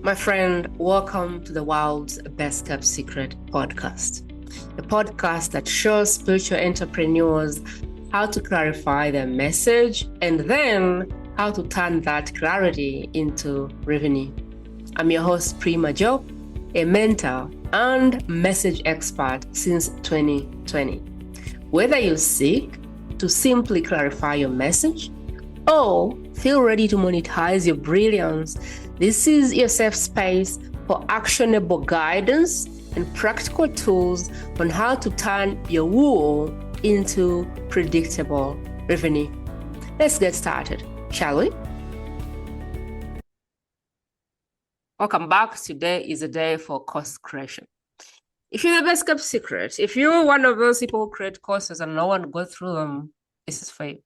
My friend, welcome to the world's best kept secret podcast, the podcast that shows spiritual entrepreneurs how to clarify their message and then how to turn that clarity into revenue. I'm your host, Prima Jope, a mentor and message expert since 2020. Whether you seek to simply clarify your message or feel ready to monetize your brilliance, this is your safe space for actionable guidance and practical tools on how to turn your wool into predictable revenue. Let's get started, shall we? Welcome back. Today is a day for course creation. If you're the best kept secret, if you're one of those people who create courses and no one goes through them, this is for you.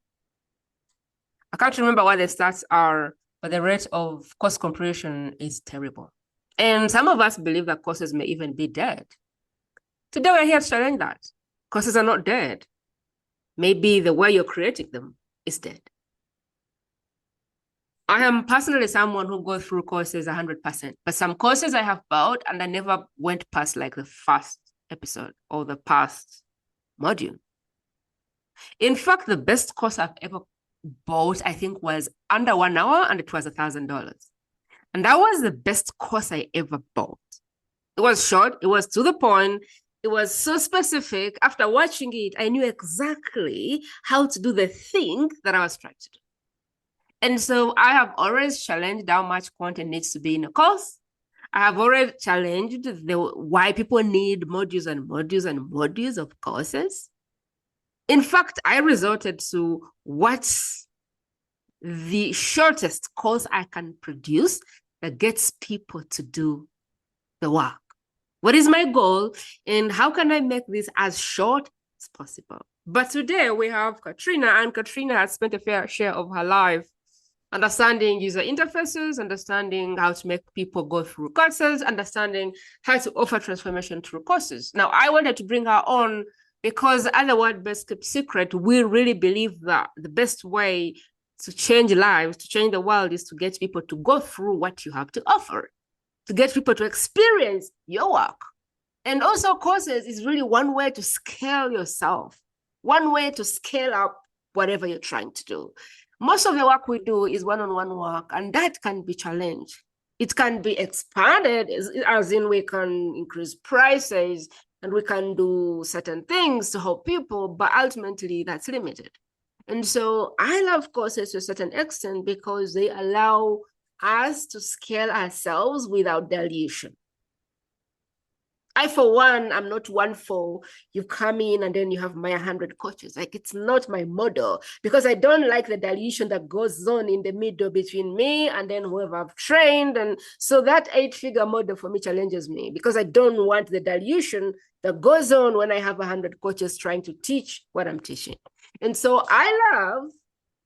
I can't remember what the stats are, but the rate of course completion is terrible. And some of us believe that courses may even be dead. Today, we're here to challenge that. Courses are not dead. Maybe the way you're creating them is dead. I am personally someone who goes through courses 100%, but some courses I have bought and I never went past like the first episode or the past module. In fact, the best course I've ever bought, I think, was under 1 hour, and it was $1,000. And that was the best course I ever bought. It was short, it was to the point, it was so specific. After watching it, I knew exactly how to do the thing that I was trying to do. And so I have always challenged how much content needs to be in a course. I have already challenged why people need modules and modules and modules of courses. In fact, I resorted to what's the shortest course I can produce that gets people to do the work. What is my goal and how can I make this as short as possible? But today we have Catrina, and Catrina has spent a fair share of her life understanding user interfaces, understanding how to make people go through courses, understanding how to offer transformation through courses. Now, I wanted to bring her on because at the World Best Kept Secret, we really believe that the best way to change lives, to change the world, is to get people to go through what you have to offer, to get people to experience your work. And also courses is really one way to scale yourself, one way to scale up whatever you're trying to do. Most of the work we do is one-on-one work, and that can be challenged. It can be expanded, as in we can increase prices and we can do certain things to help people, but ultimately that's limited. And so I love courses to a certain extent because they allow us to scale ourselves without dilution. I, for one, I'm not one for you come in and then you have my 100 coaches. Like, it's not my model because I don't like the dilution that goes on in the middle between me and then whoever I've trained. And so that 8-figure model for me challenges me because I don't want the dilution that goes on when I have 100 coaches trying to teach what I'm teaching. And so I love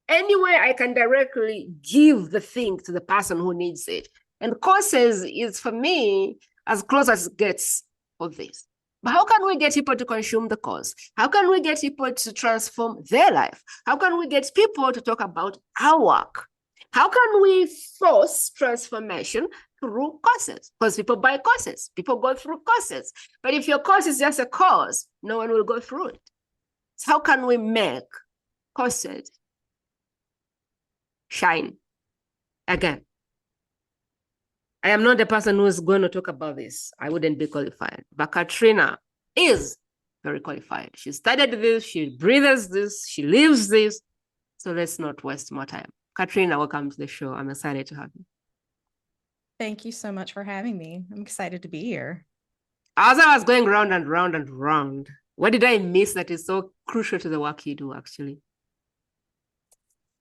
any way I can directly give the thing to the person who needs it. And courses is, for me, as close as it gets of this. But how can we get people to consume the course? How can we get people to transform their life? How can we get people to talk about our work? How can we force transformation through courses? Because people buy courses, people go through courses. But if your course is just a course, no one will go through it. So how can we make courses shine again? I am not the person who is going to talk about this. I wouldn't be qualified. But Catrina is very qualified. She studied this, she breathes this, she lives this. So let's not waste more time. Catrina, welcome to the show. I'm excited to have you. Thank you so much for having me. I'm excited to be here. As I was going round and round and round, what did I miss that is so crucial to the work you do, actually?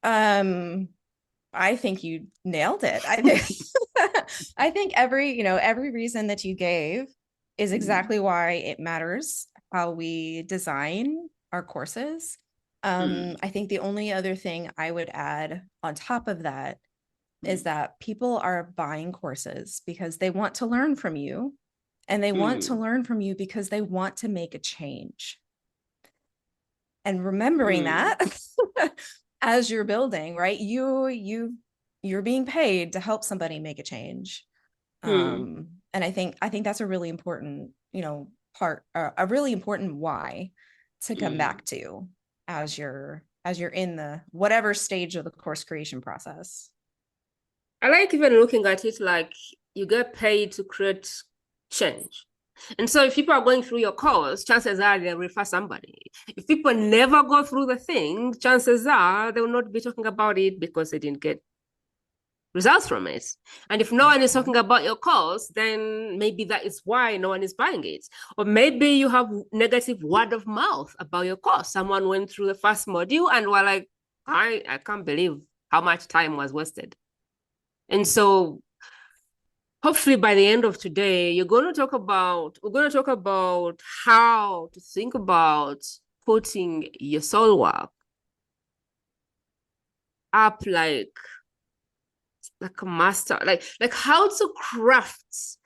I think you nailed it. I think every reason that you gave is exactly why it matters how we design our courses. I think the only other thing I would add on top of that is that people are buying courses because they want to learn from you, and they want to learn from you because they want to make a change. And remembering that as you're building, right? You're being paid to help somebody make a change. Hmm. And I think that's a really important, part, a really important why to come Hmm. back to as you're in the whatever stage of the course creation process. I like even looking at it like you get paid to create change. And so if people are going through your course, chances are they'll refer somebody. If people never go through the thing, chances are they will not be talking about it because they didn't get results from it. And if no one is talking about your course, then maybe that is why no one is buying it. Or maybe you have negative word of mouth about your course. Someone went through the first module and were like, I can't believe how much time was wasted. And so hopefully by the end of today, we're going to talk about how to think about putting your soul work up like a master, like how to craft,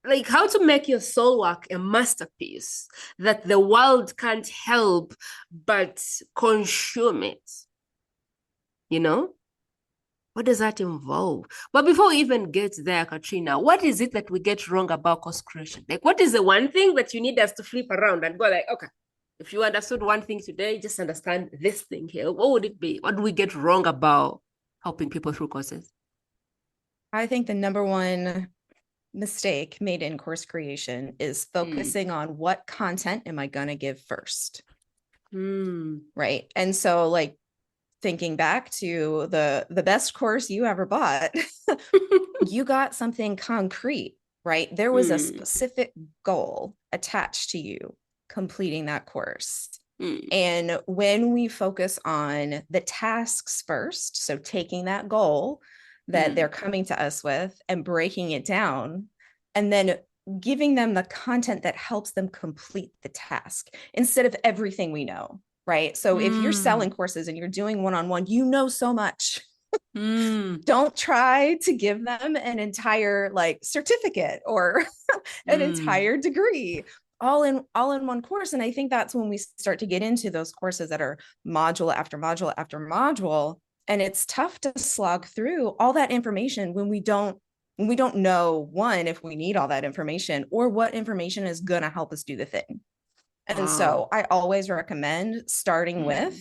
like how to make your soul work a masterpiece that the world can't help but consume it, you know? What does that involve? But before we even get there, Catrina, what is it that we get wrong about course creation? Like, what is the one thing that you need us to flip around and go like, okay, if you understood one thing today, just understand this thing here. What would it be? What do we get wrong about helping people through courses? I think the number one mistake made in course creation is Mm. focusing on what content am I going to give first, Mm. right? And so, like, thinking back to the best course you ever bought, you got something concrete, right? There was a Mm. specific goal attached to you completing that course. Mm. And when we focus on the tasks first, so taking that goal that they're Mm. coming to us with and breaking it down, and then giving them the content that helps them complete the task instead of everything we know, right? So if you're selling Mm. courses and you're doing one-on-one, you know so much. Mm. Don't try to give them an entire like certificate or an Mm. entire degree all in one course. And I think that's when we start to get into those courses that are module after module after module, and it's tough to slog through all that information when we don't know, one, if we need all that information or what information is going to help us do the thing. And Wow. so I always recommend starting with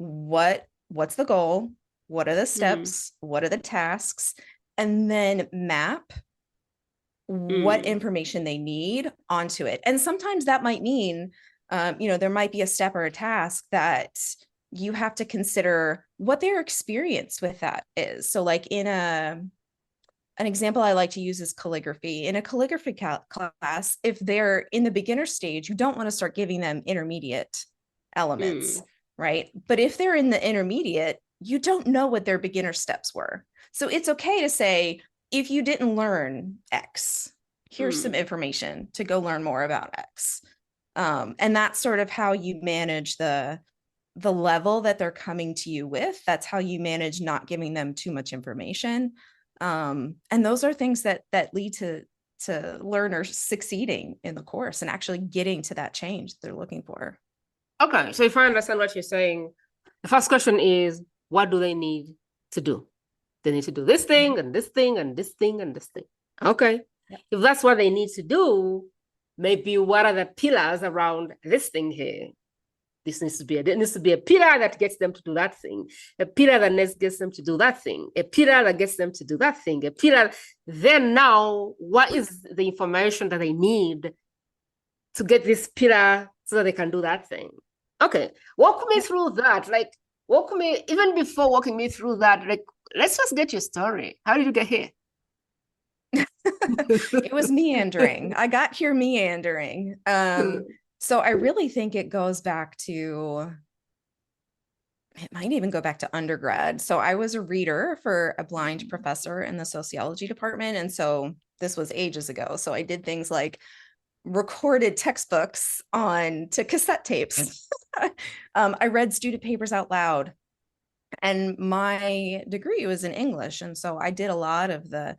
Mm. what's the goal, what are the Mm. steps, what are the tasks, and then map what Mm. information they need onto it. And sometimes that might mean, there might be a step or a task that you have to consider what their experience with that is. So, like an example I like to use is calligraphy. In a calligraphy class, if they're in the beginner stage, you don't want to start giving them intermediate elements, Mm. right? But if they're in the intermediate, you don't know what their beginner steps were. So it's okay to say, if you didn't learn X, here's some Mm. information to go learn more about X. And that's sort of how you manage the level that they're coming to you with. That's how you manage not giving them too much information. And those are things that lead to learners succeeding in the course and actually getting to that change they're looking for. Okay, so if I understand what you're saying, the first question is, what do they need to do? They need to do this thing and this thing and this thing and this thing. Okay. Yep. If that's what they need to do, maybe what are the pillars around this thing here? There needs to be a pillar that gets them to do that thing, a pillar that gets them to do that thing, a pillar that gets them to do that thing, a pillar. Then now, what is the information that they need to get this pillar so that they can do that thing? Okay, walk me Yep. through that. Like, even before walking me through that, like, let's just get your story. How did you get here? It was meandering. I got here meandering. So I really think it goes back to, it might even go back to undergrad. So I was a reader for a blind professor in the sociology department. And so this was ages ago. So I did things like recorded textbooks on to cassette tapes. I read student papers out loud, and my degree was in English, and so I did a lot of the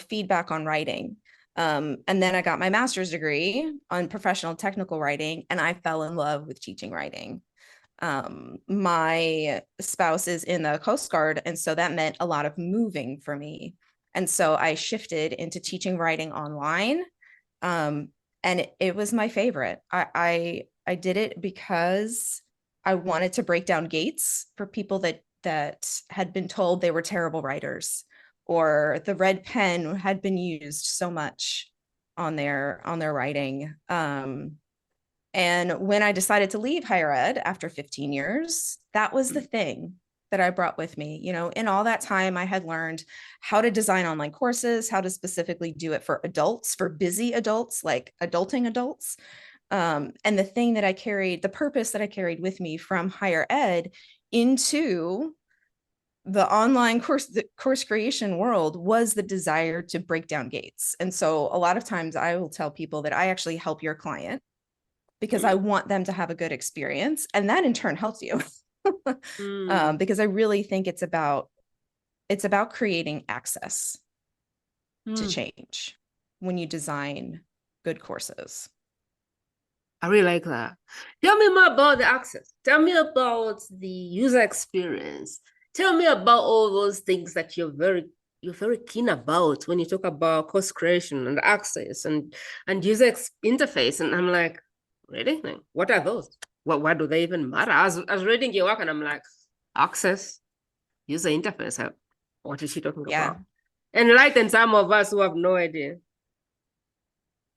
feedback on writing. And then I got my master's degree on professional technical writing, and I fell in love with teaching writing. My spouse is in the Coast Guard, and so that meant a lot of moving for me. And so I shifted into teaching writing online. And it was my favorite. I did it because I wanted to break down gates for people that had been told they were terrible writers, or the red pen had been used so much on their writing. And when I decided to leave higher ed after 15 years, that was the thing that I brought with me. You know, in all that time, I had learned how to design online courses, how to specifically do it for adults, for busy adults, like adulting adults. And the thing that I carried, the purpose that I carried with me from higher ed into the online the course creation world was the desire to break down gates. And so a lot of times I will tell people that I actually help your client because I want them to have a good experience. And that in turn helps you. Because I really think it's about creating access to change when you design good courses. I really like that. Tell me more about the access. Tell me about the user experience. Tell me about all those things that you're very keen about when you talk about course creation and access and user interface. And I'm like, really? Like, what are those? Why do they even matter? I was reading your work and I'm like, access, user interface. What is she talking about? Enlighten some of us who have no idea.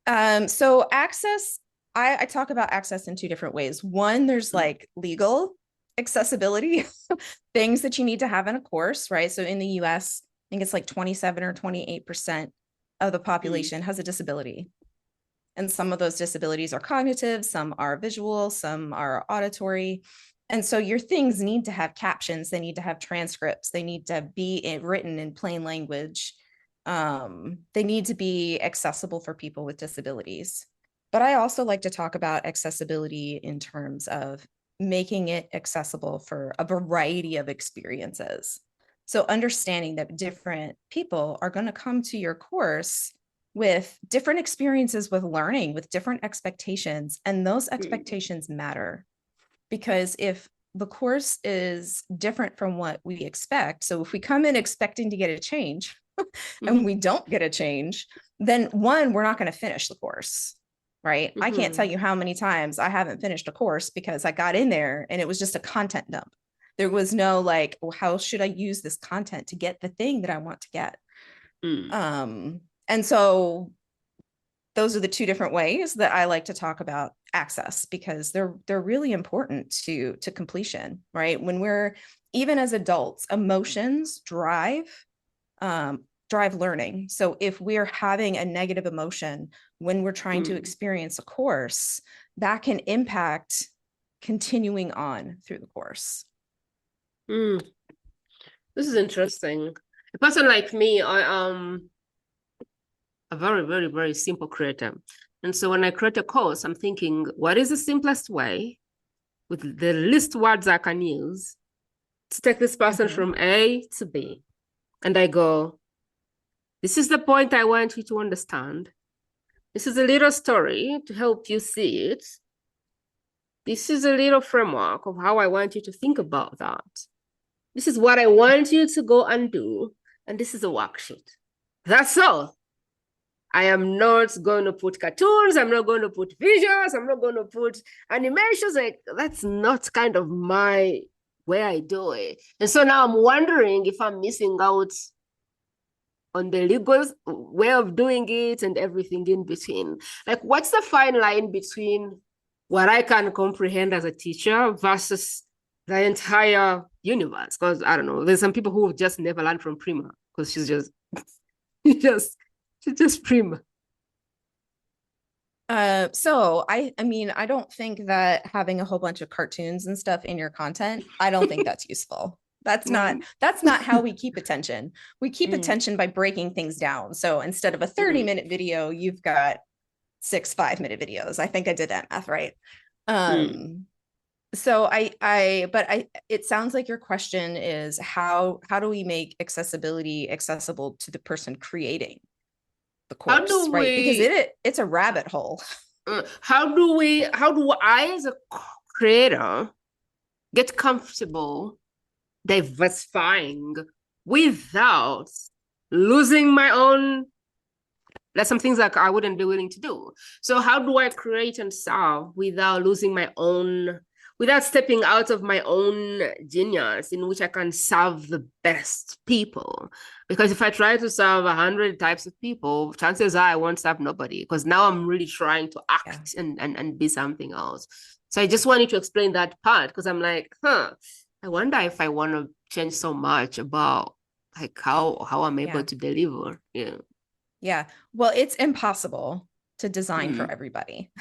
So access, I talk about access in two different ways. One, there's like legal accessibility, things that you need to have in a course, right? So in the US, I think it's like 27 or 28% of the population has a disability. And some of those disabilities are cognitive, some are visual, some are auditory. And so your things need to have captions, they need to have transcripts, they need to be written in plain language. They need to be accessible for people with disabilities. But I also like to talk about accessibility in terms of making it accessible for a variety of experiences. So understanding that different people are going to come to your course with different experiences with learning, with different expectations, and those expectations matter. Because if the course is different from what we expect, so if we come in expecting to get a change and we don't get a change, then one, we're not going to finish the course, right? I can't tell you how many times I haven't finished a course because I got in there and it was just a content dump. There was no like, well, how should I use this content to get the thing that I want to get? And so those are the two different ways that I like to talk about access, because they're really important to completion, right? When we're, even as adults, emotions drive learning. So if we're having a negative emotion when we're trying to experience a course, that can impact continuing on through the course. This is interesting. A person like me, I a very, very, very simple creator. And so when I create a course, I'm thinking, what is the simplest way with the least words I can use to take this person from A to B? And I go, this is the point I want you to understand. This is a little story to help you see it. This is a little framework of how I want you to think about that. This is what I want you to go and do. And this is a worksheet. That's all. I am not going to put cartoons. I'm not going to put visuals. I'm not going to put animations. Like, that's not kind of my way I do it. And so now I'm wondering if I'm missing out on the legal way of doing it and everything in between. Like, what's the fine line between what I can comprehend as a teacher versus the entire universe? Because I don't know, there's some people who have just never learned from Prima because she's just Prima. So I mean, I don't think that having a whole bunch of cartoons and stuff in your content, I don't think that's useful. That's not how we keep attention. We keep attention by breaking things down. So instead of a 30-minute video, you've got 6 5-minute videos. I think I did that math right. So it sounds like your question is how do we make accessibility accessible to the person creating the course, right? Because it's a rabbit hole. How do I as a creator get comfortable diversifying without losing my own. That's some things like I wouldn't be willing to do. So how do I create and serve without losing my own, without stepping out of my own genius in which I can serve the best people? Because if I try to serve 100 types of people, chances are I won't serve nobody, because now I'm really trying to act and be something else. So I just wanted to explain that part, because I'm like, I wonder if I want to change so much about like how I'm able to deliver. Yeah. Yeah. Well, it's impossible to design for everybody.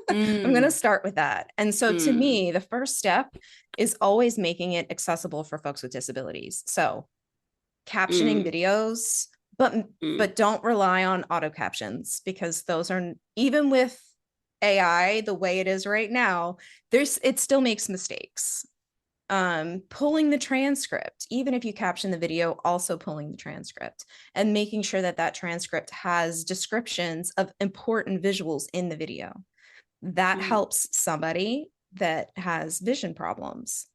I'm going to start with that. And so to me, the first step is always making it accessible for folks with disabilities. So captioning videos, but don't rely on auto captions, because those are, even with AI the way it is right now, it still makes mistakes. Pulling the transcript, even if you caption the video, also pulling the transcript and making sure that that transcript has descriptions of important visuals in the video. That helps somebody that has vision problems,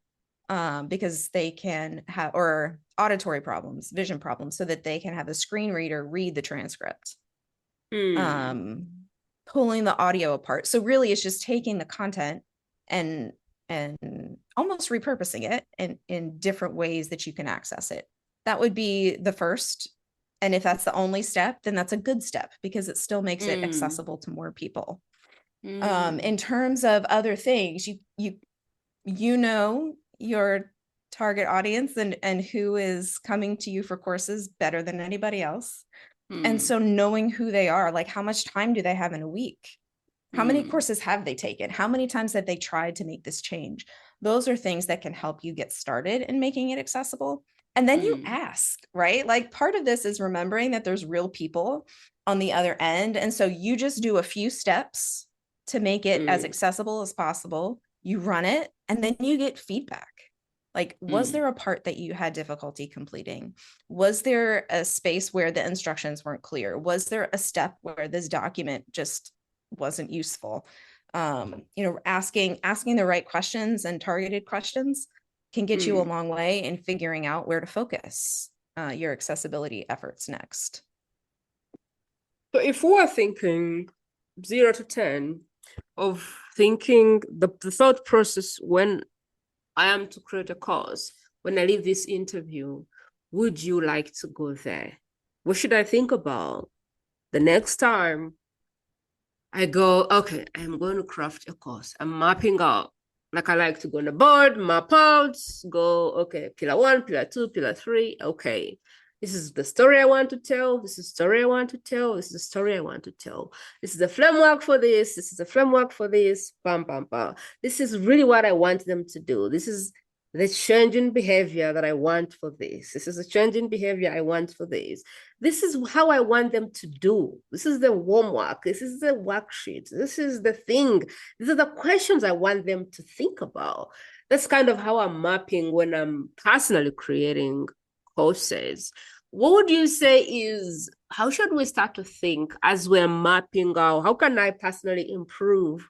because they can have, or auditory problems, vision problems, so that they can have a screen reader read the transcript. Pulling the audio apart. So really it's just taking the content and almost repurposing it in different ways that you can access it. That would be the first. And if that's the only step, then that's a good step, because it still makes it accessible to more people. In terms of other things, you know your target audience and who is coming to you for courses better than anybody else. And so knowing who they are, like how much time do they have in a week? How many courses have they taken? How many times have they tried to make this change? Those are things that can help you get started in making it accessible. And then you ask, right? Like part of this is remembering that there's real people on the other end. And so you just do a few steps to make it as accessible as possible. You run it, and then you get feedback. Like, was there a part that you had difficulty completing? Was there a space where the instructions weren't clear? Was there a step where this document just wasn't useful? Asking the right questions and targeted questions can get you a long way in figuring out where to focus your accessibility efforts next. So if we're thinking 0 to 10 of thinking the thought process when I am to create a course, when I leave this interview, would you like to go there? What should I think about the next time I go, okay, I'm going to craft a course. I'm mapping out. Like I like to go on the board, map out, go, okay, pillar 1, pillar 2, pillar 3. Okay, this is the story I want to tell. This is the story I want to tell. This is the story I want to tell. This is the framework for this. This is the framework for this. Bam, bam, bam. This is really what I want them to do. This is the change in behavior that I want for this. This is the change in behavior I want for this. This is how I want them to do. This is the homework. This is the worksheet. This is the thing. These are the questions I want them to think about. That's kind of how I'm mapping when I'm personally creating courses. What would you say is, how should we start to think as we're mapping out? How can I personally improve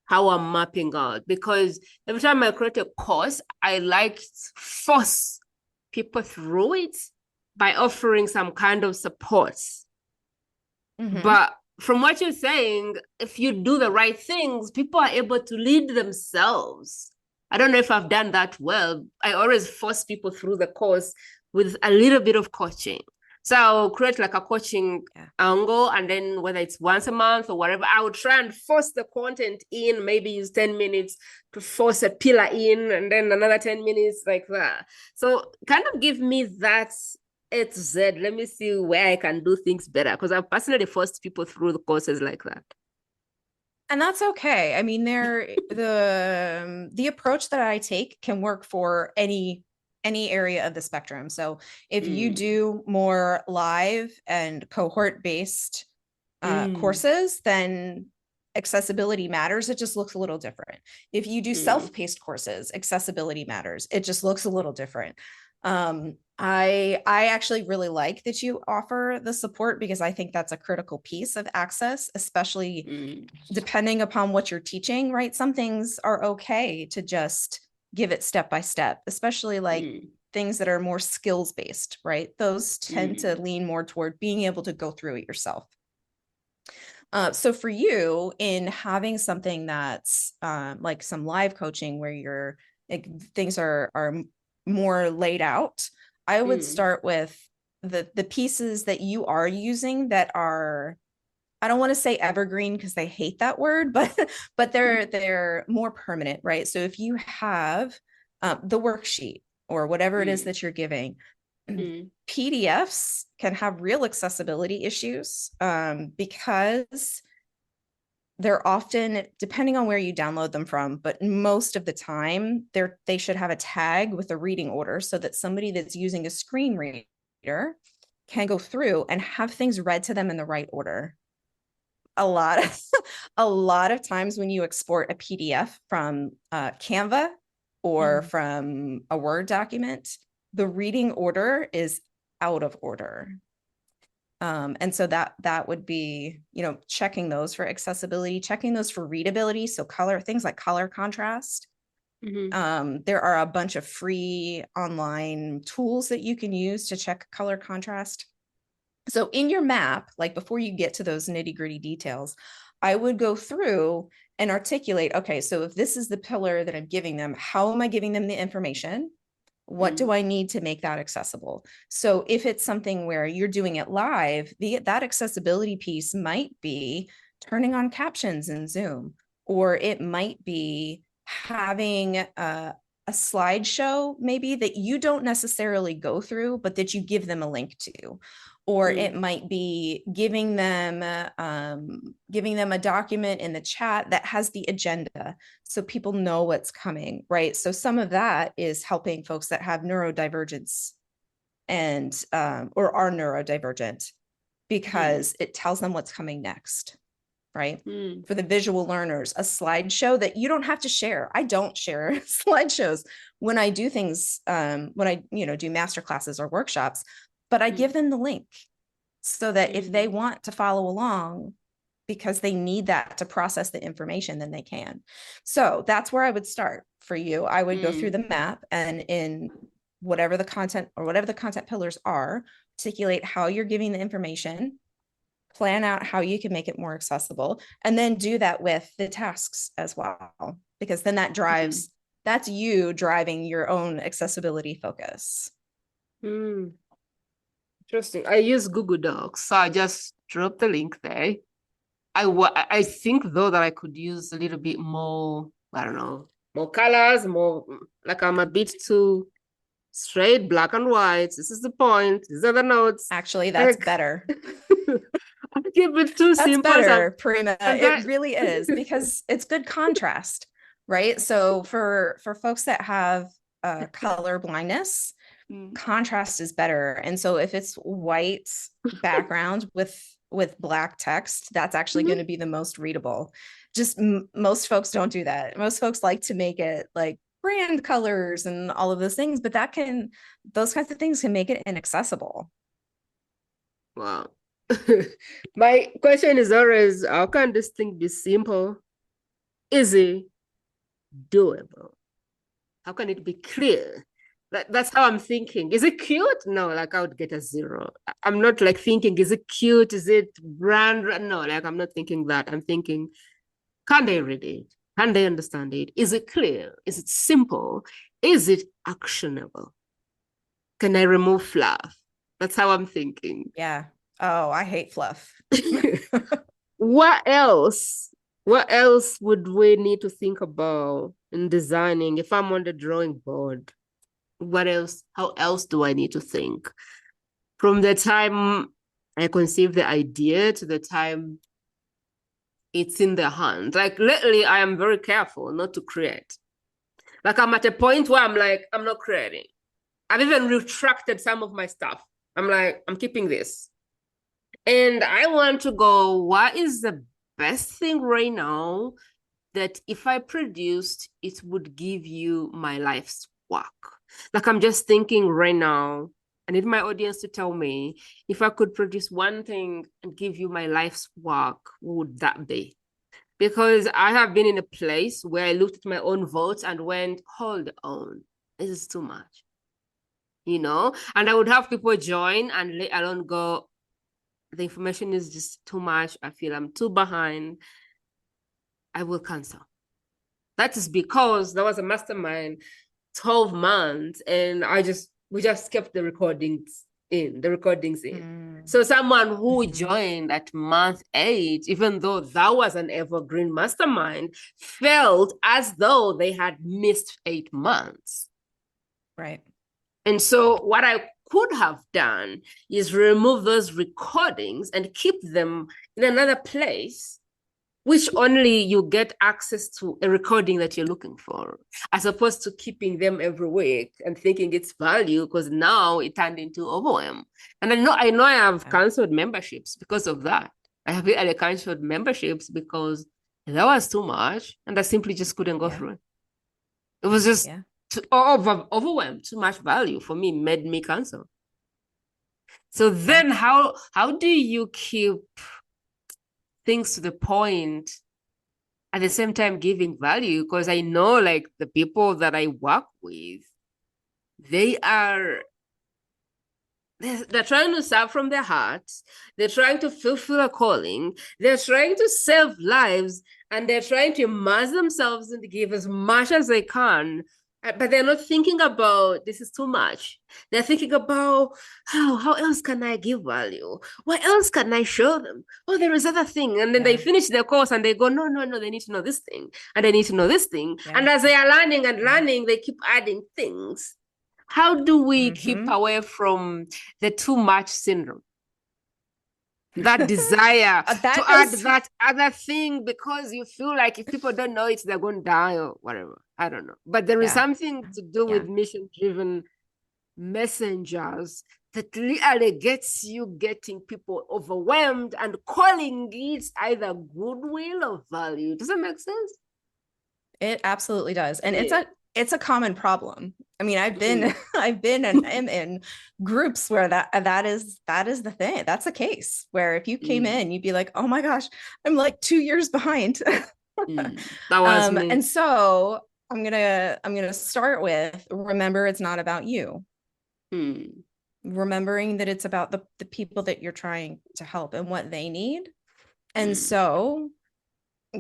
how I'm mapping out? Because every time I create a course, I like to force people through it by offering some kind of support. But from what you're saying, if you do the right things, people are able to lead themselves. I don't know if I've done that well. I always force people through the course with a little bit of coaching. So I'll create like a coaching angle, and then whether it's once a month or whatever, I would try and force the content in, maybe use 10 minutes to force a pillar in, and then another 10 minutes like that. So kind of give me that A to Z. Let me see where I can do things better, because I've personally forced people through the courses like that. And that's okay. I mean, the approach that I take can work for any area of the spectrum. So if you do more live and cohort-based courses, then accessibility matters. It just looks a little different. If you do self-paced courses, accessibility matters. It just looks a little different. I actually really like that you offer the support, because I think that's a critical piece of access, especially depending upon what you're teaching, right? Some things are okay to just give it step by step, especially like things that are more skills based, right? Those tend to lean more toward being able to go through it yourself. So for you, in having something that's like some live coaching where things are more laid out, I would start with the pieces that you are using that are, I don't want to say evergreen because they hate that word, but they're more permanent, right? So if you have the worksheet or whatever it is that you're giving, PDFs can have real accessibility issues because they're often, depending on where you download them from, but most of the time they should have a tag with a reading order so that somebody that's using a screen reader can go through and have things read to them in the right order. A lot of times when you export a PDF from Canva or from a Word document, the reading order is out of order. And so that would be, checking those for accessibility, checking those for readability. So things like color contrast. There are a bunch of free online tools that you can use to check color contrast. So in your map, like before you get to those nitty-gritty details, I would go through and articulate, okay, so if this is the pillar that I'm giving them, how am I giving them the information? What do I need to make that accessible? So if it's something where you're doing it live, that accessibility piece might be turning on captions in Zoom, or it might be having a slideshow maybe that you don't necessarily go through, but that you give them a link to. Or it might be giving them a document in the chat that has the agenda so people know what's coming, right? So some of that is helping folks that have neurodivergence and or are neurodivergent because it tells them what's coming next, right? For the visual learners, a slideshow that you don't have to share. I don't share slideshows when I do things, when I do master classes or workshops, but I give them the link so that if they want to follow along because they need that to process the information, then they can. So that's where I would start for you. I would go through the map and in whatever the content pillars are, articulate how you're giving the information, plan out how you can make it more accessible, and then do that with the tasks as well, because then that's you driving your own accessibility focus. Interesting. I use Google Docs, so I just drop the link there. I think though that I could use a little bit more, I don't know, more colors, more like I'm a bit too straight, black and white. This is the point. These are the notes. Actually, that's better. I keep it too simple. That's better, Prima. It really is because it's good contrast, right? So for folks that have color blindness, contrast is better. And so if it's white background with black text, that's actually going to be the most readable. Just most folks don't do that. Most folks like to make it like brand colors and all of those things, but those kinds of things can make it inaccessible. Wow. My question is always, how can this thing be simple, easy, doable? How can it be clear? That's how I'm thinking. Is it cute? No, like I would get a 0. I'm not like thinking, is it cute? Is it brand? No, like I'm not thinking that. I'm thinking, can they read it? Can they understand it? Is it clear? Is it simple? Is it actionable? Can I remove fluff? That's how I'm thinking. Yeah. Oh, I hate fluff. What else? What else would we need to think about in designing? If I'm on the drawing board, what else? How else do I need to think? From the time I conceive the idea to the time it's in the hand. Like lately, I am very careful not to create. Like I'm at a point where I'm like, I'm not creating. I've even retracted some of my stuff. I'm like, I'm keeping this. And I want to go, what is the best thing right now that if I produced, it would give you my life's work? Like I'm just thinking right now, I need my audience to tell me, if I could produce one thing and give you my life's work, what would that be? Because I have been in a place where I looked at my own votes and went, hold on, this is too much. and I would have people join and later on go, the information is just too much. I feel I'm too behind. I will cancel. That is because there was a mastermind 12 months and we just kept the recordings in. So someone who joined at month 8, even though that was an evergreen mastermind, felt as though they had missed 8 months. Right. And so what I could have done is remove those recordings and keep them in another place, which only you get access to a recording that you're looking for, as opposed to keeping them every week and thinking it's value, because now it turned into overwhelm. And I know I have canceled memberships because of that. I have canceled memberships because that was too much and I simply just couldn't go through it. It was just overwhelmed. Too much value for me made me cancel. So then how do you keep things to the point at the same time giving value? Because I know like the people that I work with, they're trying to serve from their hearts. They're trying to fulfill a calling. They're trying to save lives, and they're trying to immerse themselves and give as much as they can. But they're not thinking about this is too much. They're thinking about how else can I give value? What else can I show them? Oh, there is other thing. And then they finish their course and they go, no, they need to know this thing. And they need to know this thing. Yeah. And as they are learning and learning, they keep adding things. How do we keep away from the too much syndrome? That desire to add that other thing because you feel like if people don't know it, they're going to die or whatever. I don't know. But there is something to do with mission-driven messengers that really gets you getting people overwhelmed and calling it either goodwill or value. Does that make sense? It absolutely does. And it's a common problem. I mean, I've been and am in groups where that is the thing. That's the case where if you came in, you'd be like, oh my gosh, I'm like 2 years behind. That was me. And so I'm gonna start with, remember, it's not about you. Remembering that it's about the people that you're trying to help and what they need. And so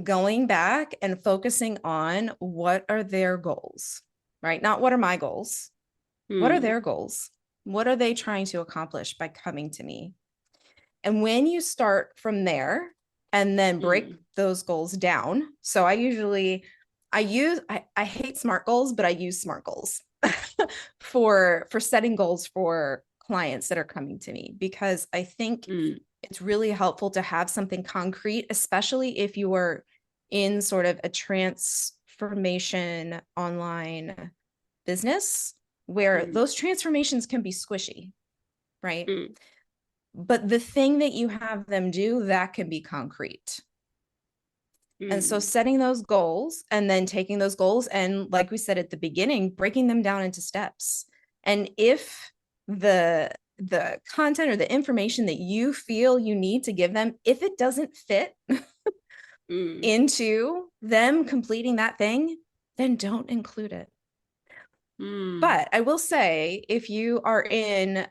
going back and focusing on what are their goals, right? Not what are my goals. What are their goals? What are they trying to accomplish by coming to me? And when you start from there and then break those goals down. So I hate SMART goals, but I use SMART goals for setting goals for clients that are coming to me, because I think it's really helpful to have something concrete, especially if you are in sort of a transformation online business where those transformations can be squishy, right? But the thing that you have them do, that can be concrete. And so setting those goals and then taking those goals and, like we said at the beginning, breaking them down into steps. And if the content or the information that you feel you need to give them, if it doesn't fit into them completing that thing, then don't include it. But I will say, if you are in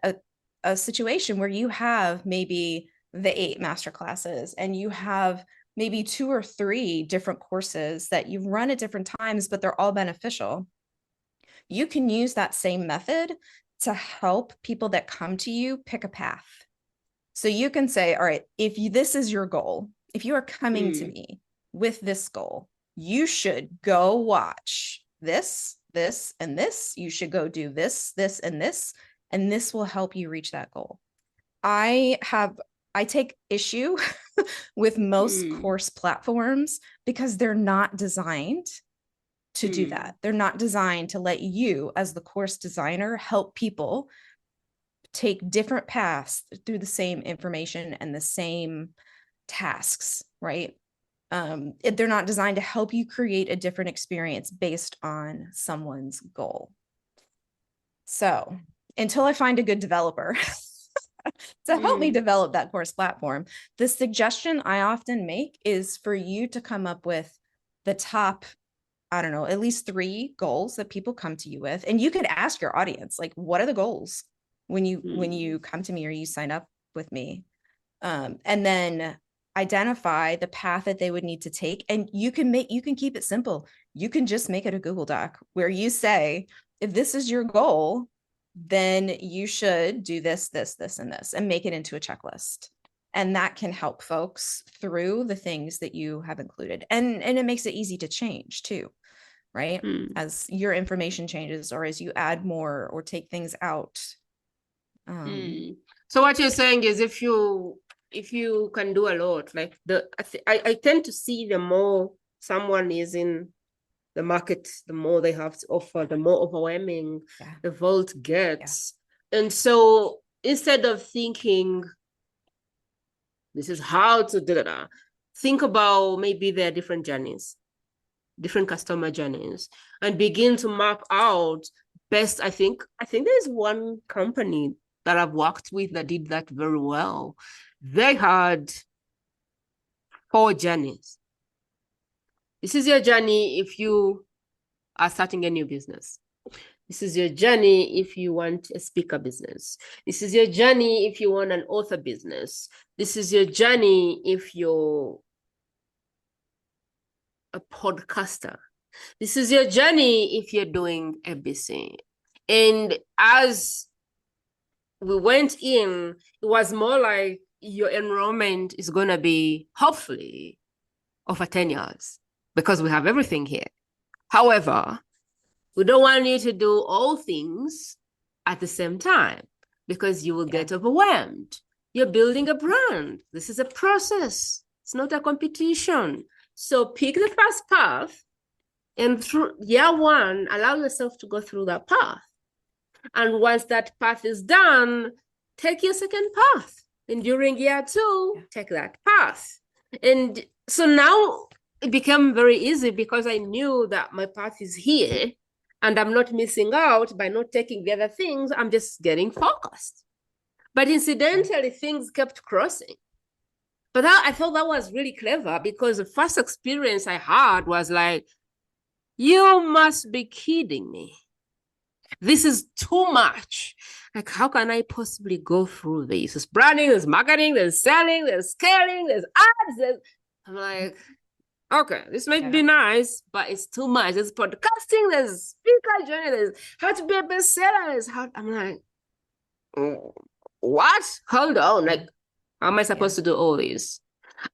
a situation where you have maybe the 8 masterclasses and you have maybe 2 or 3 different courses that you've run at different times, but they're all beneficial, you can use that same method to help people that come to you pick a path. So you can say, all right, if this is your goal, if you are coming to me with this goal, you should go watch this, and this. You should go do this, and this will help you reach that goal. I take issue with most course platforms because they're not designed to do that. They're not designed to let you, as the course designer, help people take different paths through the same information and the same tasks, right? They're not designed to help you create a different experience based on someone's goal. So until I find a good developer to help me develop that course platform, the suggestion I often make is for you to come up with the top I don't know, at least 3 goals that people come to you with. And you could ask your audience, like, what are the goals when you come to me or you sign up with me? And then identify the path that they would need to take. And you can keep it simple. You can just make it a Google Doc where you say, if this is your goal, then you should do this, this, this, and this, and make it into a checklist. And that can help folks through the things that you have included. And it makes it easy to change too, right? As your information changes or as you add more or take things out. So what you're saying is if you can do a lot, like I tend to see the more someone is in the market, the more they have to offer, the more overwhelming the vault gets. And so instead of thinking, this is how to do that, think about maybe there are different journeys, different customer journeys, and begin to map out best. I think there's one company that I've worked with that did that very well. They had 4 journeys. This is your journey if you are starting a new business. This is your journey if you want a speaker business. This is your journey if you want an author business. This is your journey if you're a podcaster. This is your journey if you're doing ABC. And as we went in, it was more like your enrollment is going to be hopefully over 10 years because we have everything here. However, we don't want you to do all things at the same time because you will get overwhelmed. You're building a brand. This is a process. It's not a competition. So pick the first path, and through year 1, allow yourself to go through that path. And once that path is done, take your second path. And during year 2, take that path. And so now it became very easy because I knew that my path is here and I'm not missing out by not taking the other things. I'm just getting focused. But incidentally, things kept crossing. But I thought that was really clever because the first experience I had was like, you must be kidding me. This is too much. Like, how can I possibly go through this? There's branding, there's marketing, there's selling, there's scaling, there's ads. I'm like, okay, this might be nice, but it's too much. There's podcasting, there's speaker journey, there's how to be a bestseller. I'm like, what? Hold on. Like, how am I supposed to do all this?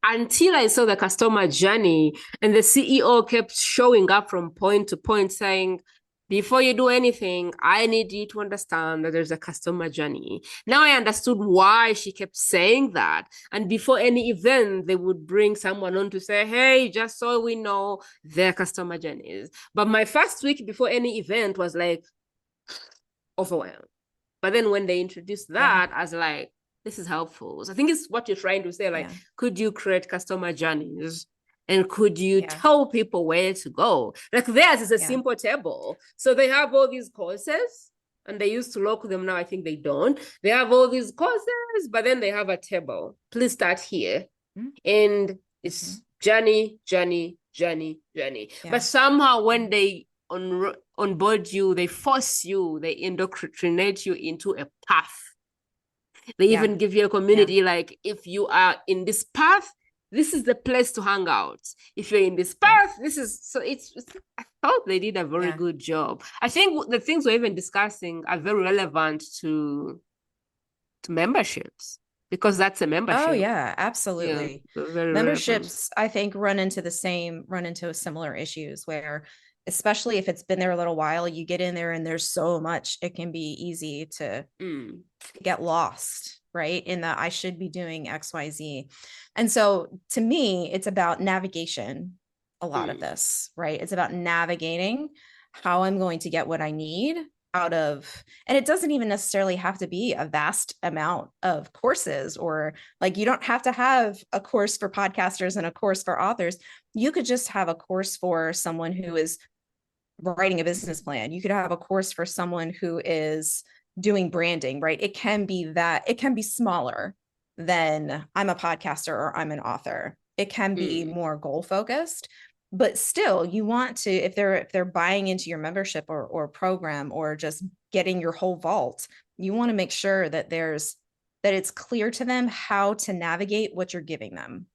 Until I saw the customer journey and the CEO kept showing up from point to point saying, before you do anything, I need you to understand that there's a customer journey. Now I understood why she kept saying that. And before any event, they would bring someone on to say, hey, just so we know their customer journeys. But my first week before any event was like overwhelmed. But then when they introduced that, I was like, this is helpful. So I think it's what you're trying to say, like, could you create customer journeys? And could you tell people where to go? Like theirs is a simple table. So they have all these courses and they used to lock them. Now I think they don't. They have all these courses, but then they have a table. Please start here. And it's journey. But somehow when they onboard you, they force you, they indoctrinate you into a path. They even give you a community, like if you are in this path, this is the place to hang out. If you're in this path, this is, so it's I thought they did a very good job. I think the things we're even discussing are very relevant to memberships because that's a membership. Oh yeah, absolutely. Memberships, I think, run into similar issues where, especially if it's been there a little while, you get in there and there's so much, it can be easy to get lost, right? In the, I should be doing XYZ. And so to me, it's about navigation, a lot of this, right? It's about navigating how I'm going to get what I need out of, and it doesn't even necessarily have to be a vast amount of courses, or like, you don't have to have a course for podcasters and a course for authors. You could just have a course for someone who is writing a business plan. You could have a course for someone who is doing branding, right? It can be smaller than I'm a podcaster or I'm an author. It can be more goal focused, But still, you want to, if they're buying into your membership or program or just getting your whole vault, you want to make sure that it's clear to them how to navigate what you're giving them.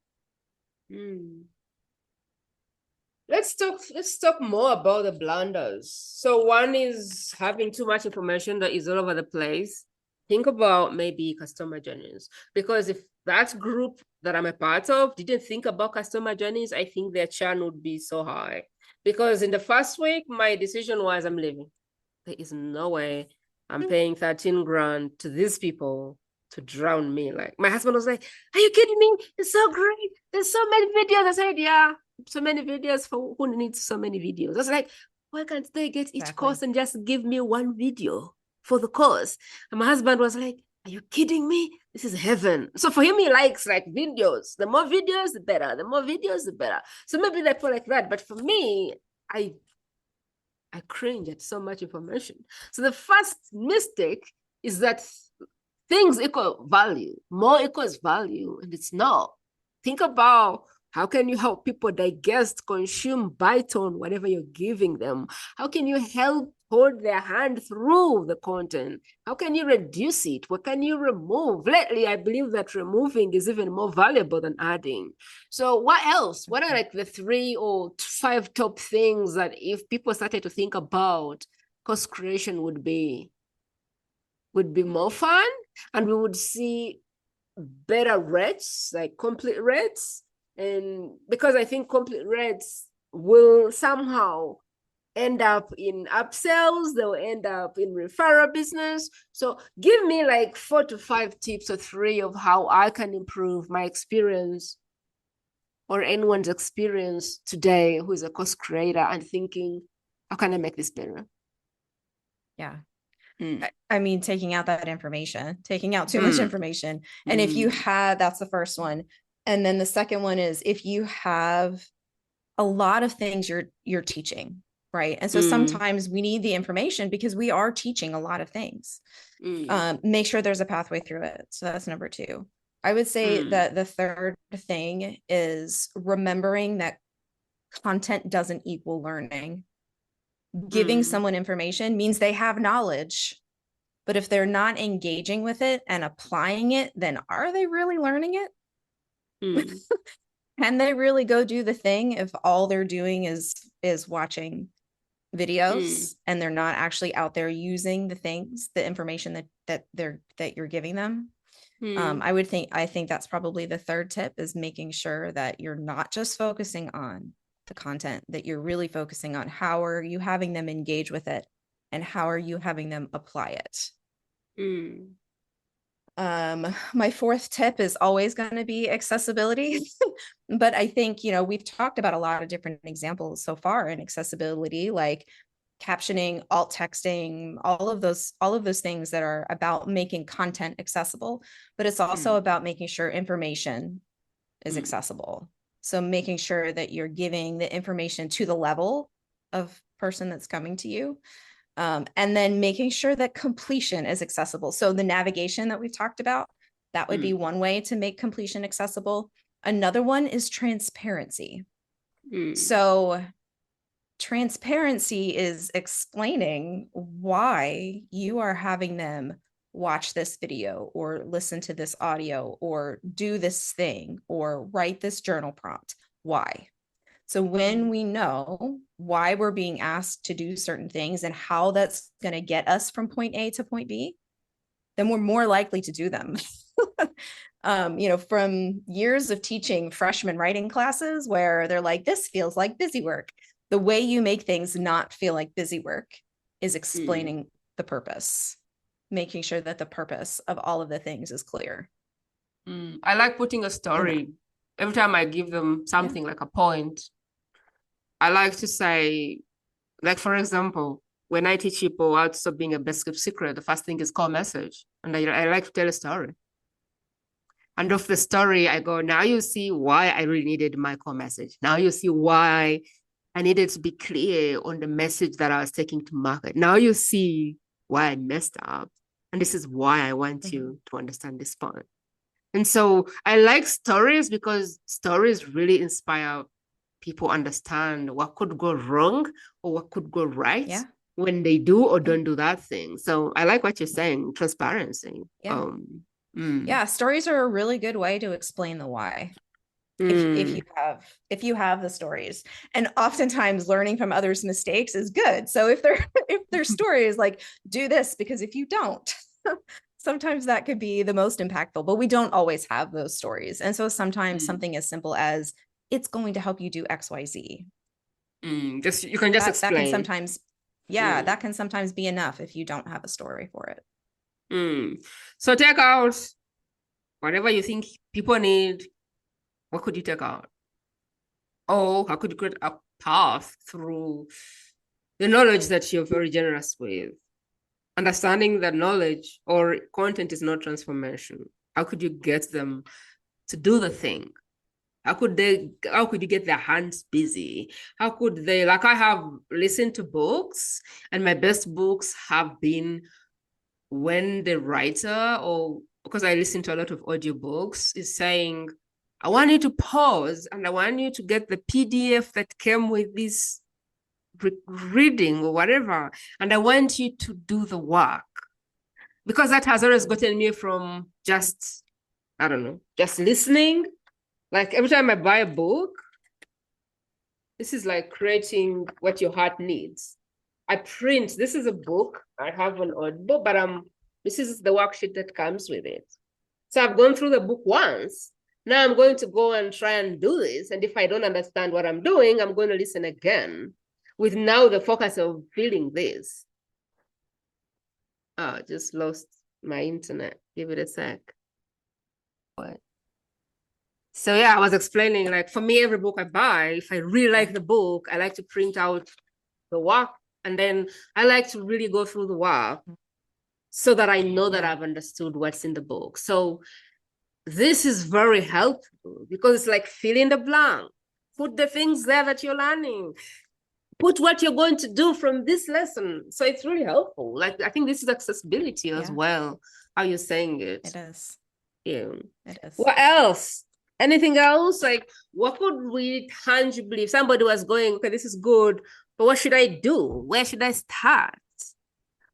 Let's talk more about the blunders. So one is having too much information that is all over the place. Think about maybe customer journeys, because if that group that I'm a part of didn't think about customer journeys, I think their churn would be so high. Because in the first week, my decision was I'm leaving. There is no way I'm paying 13 grand to these people to drown me. Like my husband was like, "Are you kidding me? It's so great. There's so many videos." I said, "Yeah, so many videos for who needs so many videos?" I was like, "Why can't they get each course and just give me one video for the course?" And my husband was like, "Are you kidding me? This is heaven." So for him, he likes like videos. The more videos, the better. The more videos, the better. So maybe they feel like that. But for me, I cringe at so much information. So the first mistake is that things equal value, more equals value, and it's not. Think about how can you help people digest, consume, bite on whatever you're giving them? How can you help hold their hand through the content? How can you reduce it? What can you remove? Lately, I believe that removing is even more valuable than adding. So what else? What are like the 3 or 5 top things that if people started to think about, course creation would be more fun, and we would see better rates, like complete rates? And because I think complete rates will somehow end up in upsells, they'll end up in referral business. So give me like 4 to 5 tips or 3 of how I can improve my experience or anyone's experience today who is a course creator and thinking, how can I make this better? Yeah. I mean, taking out that information, taking out too much information. And if you have, that's the first one. And then the second one is if you have a lot of things you're teaching, right? And so sometimes we need the information because we are teaching a lot of things. Make sure there's a pathway through it. So that's number 2. I would say that the third thing is remembering that content doesn't equal learning. Giving someone information means they have knowledge, but if they're not engaging with it and applying it, then are they really learning it? Can they really go do the thing if all they're doing is watching videos and they're not actually out there using the information that you're giving them? I think that's probably the third tip, is making sure that you're not just focusing on the content, that you're really focusing on how are you having them engage with it and how are you having them apply it. My fourth tip is always going to be accessibility. But I think, we've talked about a lot of different examples so far in accessibility, like captioning, alt texting, all of those things that are about making content accessible, but it's also about making sure information is accessible. So making sure that you're giving the information to the level of person that's coming to you. And then making sure that completion is accessible. So the navigation that we've talked about, that would be one way to make completion accessible. Another one is transparency. So transparency is explaining why you are having them watch this video or listen to this audio or do this thing or write this journal prompt. Why? So when we know why we're being asked to do certain things and how that's going to get us from point A to point B, then we're more likely to do them. From years of teaching freshman writing classes where they're like, this feels like busy work. The way you make things not feel like busy work is explaining the purpose, making sure that the purpose of all of the things is clear. I like putting a story. Every time I give them something like a point, I like to say, like, for example, when I teach people how to stop being a best-kept secret, the first thing is core message. And I like to tell a story. And of the story, I go, now you see why I really needed my core message. Now you see why I needed to be clear on the message that I was taking to market. Now you see why I messed up. And this is why I want you to understand this point. And so I like stories because stories really inspire people understand what could go wrong or what could go right Yeah. when they do or don't do that thing. So I like what you're saying, transparency. Yeah. Yeah. Stories are a really good way to explain the why. If you have the stories, and oftentimes learning from others' mistakes is good. So if their story is like, do this, because if you don't, sometimes that could be the most impactful, but we don't always have those stories. And so sometimes something as simple as it's going to help you do XYZ. Just you can just explain. That can sometimes, that can sometimes be enough if you don't have a story for it. So take out whatever you think people need. What could you take out? Oh, how could you create a path through the knowledge that you're very generous with? Understanding that knowledge or content is not transformation. How could you get them to do the thing? How could you get their hands busy? How could they, like I have listened to books, and my best books have been when the writer, or because I listen to a lot of audiobooks, is saying, I want you to pause and I want you to get the PDF that came with this reading or whatever. And I want you to do the work. Because that has always gotten me from just, I don't know, just listening. Like every time I buy a book, this is like creating what your heart needs. I print, this is a book, I have an audible, but this is the worksheet that comes with it. So I've gone through the book once. Now I'm going to go and try and do this. And if I don't understand what I'm doing, I'm going to listen again with now the focus of feeling this. Oh, just lost my internet. Give it a sec. What? So yeah, I was explaining, like for me, every book I buy, if I really like the book, I like to print out the work, and then I like to really go through the work so that I know that I've understood what's in the book. So this is very helpful because it's like fill in the blank. Put the things there that you're learning. Put what you're going to do from this lesson. So it's really helpful. Like I think this is accessibility as well. How you're saying it. It is. Yeah. It is. What else? Anything else? Like what could we tangibly, if somebody was going, okay, this is good, but what should I do? Where should I start?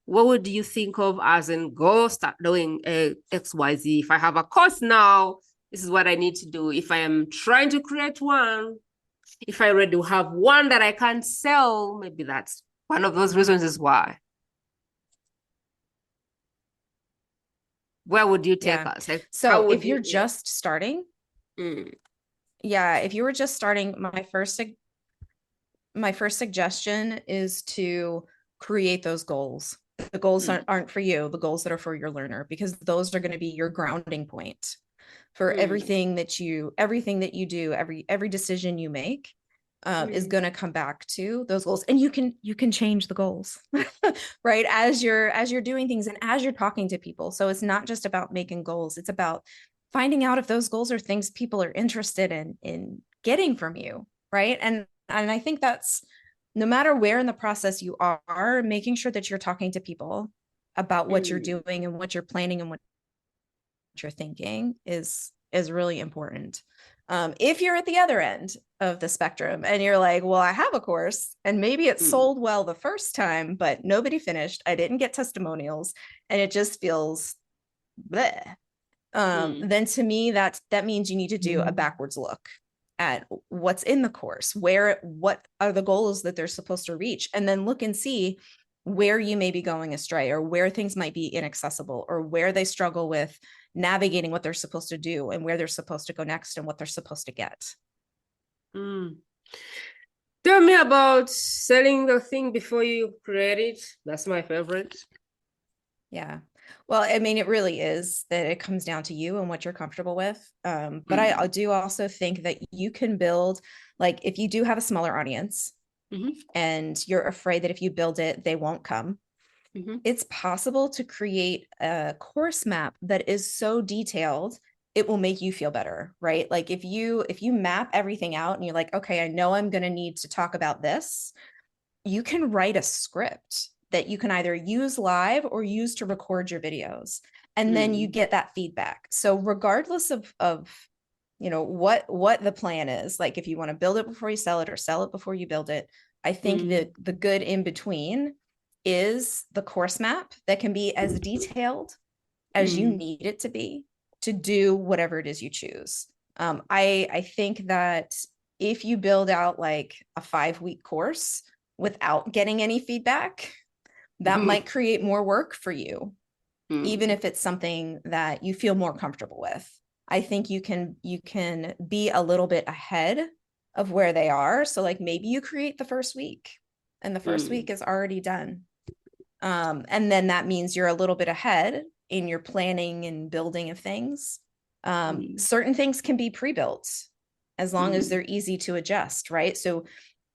What would you think of as in go start doing XYZ? If I have a course now, this is what I need to do. If I am trying to create one, if I already have one that I can't sell, maybe that's one of those reasons is why. Where would you take us? Like, so if you're just starting, if you were just starting, my first suggestion is to create those goals. The goals aren't for you, the goals that are for your learner, because those are going to be your grounding point for everything that you do, every decision you make is going to come back to those goals. And you can change the goals, right? As you're doing things and as you're talking to people. So it's not just about making goals. It's about finding out if those goals are things people are interested in getting from you, right? And I think that's, no matter where in the process you are, making sure that you're talking to people about what you're doing and what you're planning and what you're thinking is really important. If you're at the other end of the spectrum and you're like, well, I have a course and maybe it sold well the first time, but nobody finished, I didn't get testimonials, and it just feels bleh. Then to me, that means you need to do a backwards look at what's in the course, what are the goals that they're supposed to reach, and then look and see where you may be going astray, or where things might be inaccessible, or where they struggle with navigating what they're supposed to do and where they're supposed to go next and what they're supposed to get. Tell me about selling the thing before you create it. That's my favorite. Yeah. Well, I mean, it really is that it comes down to you and what you're comfortable with. But I do also think that you can build, like if you do have a smaller audience and you're afraid that if you build it, they won't come. It's possible to create a course map that is so detailed, it will make you feel better, right? Like if you map everything out and you're like, okay, I know I'm going to need to talk about this, you can write a script that you can either use live or use to record your videos. And then you get that feedback. So regardless of what the plan is. Like if you want to build it before you sell it or sell it before you build it. I think that the good in between is the course map that can be as detailed as you need it to be to do whatever it is you choose. I think that if you build out like a 5-week course without getting any feedback, that might create more work for you, even if it's something that you feel more comfortable with. I think you can be a little bit ahead of where they are. So like maybe you create the first week and the first week is already done. And then that means you're a little bit ahead in your planning and building of things. Certain things can be pre-built as long as they're easy to adjust, right? So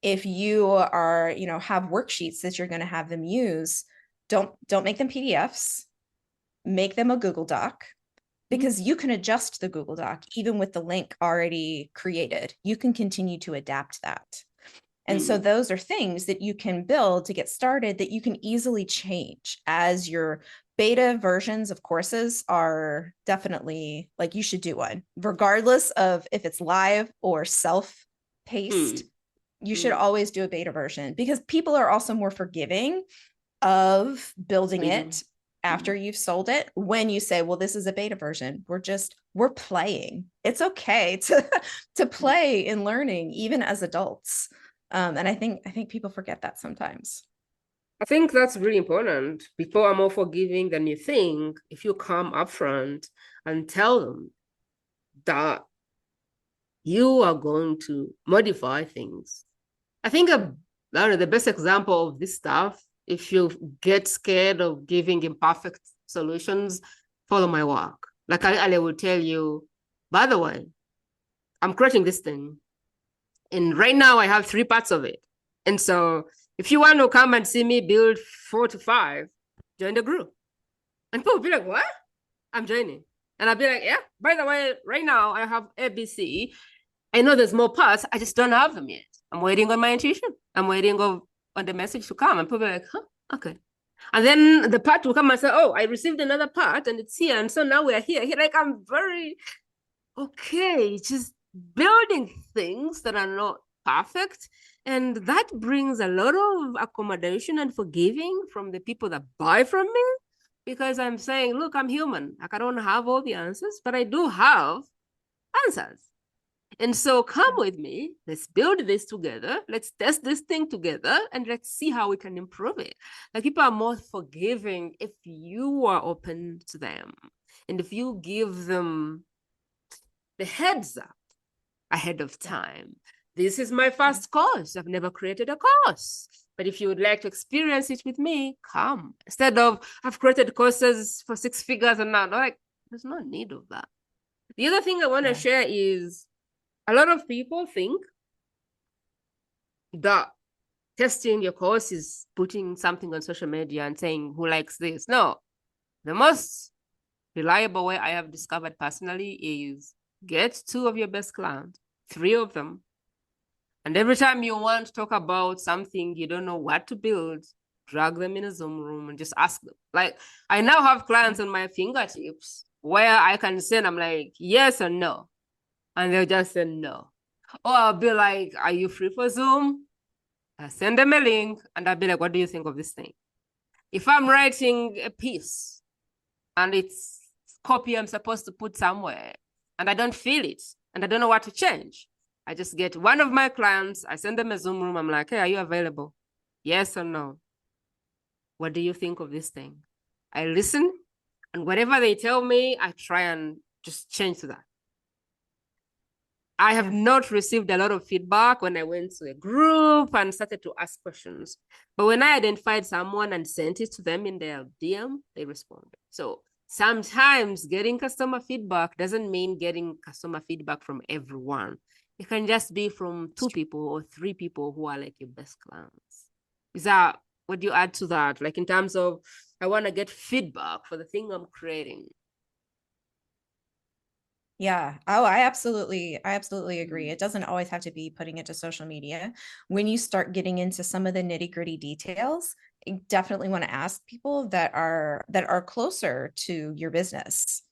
if you are, have worksheets that you're going to have them use, don't make them PDFs, make them a Google Doc, because you can adjust the Google Doc even with the link already created. You can continue to adapt that. And so those are things that you can build to get started that you can easily change as your beta versions of courses are definitely like, you should do one regardless of if it's live or self-paced. You should always do a beta version because people are also more forgiving of building it after you've sold it. When you say, well, this is a beta version, we're playing. It's okay to play in learning even as adults. And I think people forget that sometimes. I think that's really important. People are more forgiving than you think if you come up front and tell them that you are going to modify things. I think the best example of this stuff, if you get scared of giving imperfect solutions, follow my work. Like I will tell you, by the way, I'm creating this thing. And right now I have 3 parts of it. And so if you want to come and see me build 4 to 5, join the group. And people will be like, what? I'm joining. And I'll be like, yeah, by the way, right now I have ABC. I know there's more parts. I just don't have them yet. I'm waiting on my intuition. I'm waiting on the message to come. And people are like, huh, okay. And then the part will come and say, oh, I received another part and it's here. And so now we're here. Like, I'm very okay, just building things that are not perfect. And that brings a lot of accommodation and forgiving from the people that buy from me, because I'm saying, look, I'm human. Like, I don't have all the answers, but I do have answers. And so come with me, let's build this together, let's test this thing together, and let's see how we can improve it. Like, people are more forgiving if you are open to them. And if you give them the heads up ahead of time. This is my first course. I've never created a course. But if you would like to experience it with me, come. Instead of, I've created courses for 6 figures and now, like, there's no need of that. The other thing I want to share is a lot of people think that testing your course is putting something on social media and saying, who likes this? No. The most reliable way I have discovered personally is get 2 of your best clients, 3 of them. And every time you want to talk about something you don't know what to build, drag them in a Zoom room and just ask them. Like, I now have clients on my fingertips where I can send them like, yes or no. And they'll just say no. Or I'll be like, are you free for Zoom? I send them a link and I'll be like, what do you think of this thing? If I'm writing a piece and it's copy I'm supposed to put somewhere and I don't feel it and I don't know what to change, I just get one of my clients, I send them a Zoom room. I'm like, hey, are you available? Yes or no? What do you think of this thing? I listen, and whatever they tell me, I try and just change to that. I have not received a lot of feedback when I went to a group and started to ask questions. But when I identified someone and sent it to them in their DM, they responded. So sometimes getting customer feedback doesn't mean getting customer feedback from everyone. It can just be from 2 people or 3 people who are like your best clients. Is that, what do you add to that? Like, in terms of, I want to get feedback for the thing I'm creating. Yeah. Oh, I absolutely agree. It doesn't always have to be putting it to social media. When you start getting into some of the nitty-gritty details, you definitely want to ask people that are closer to your business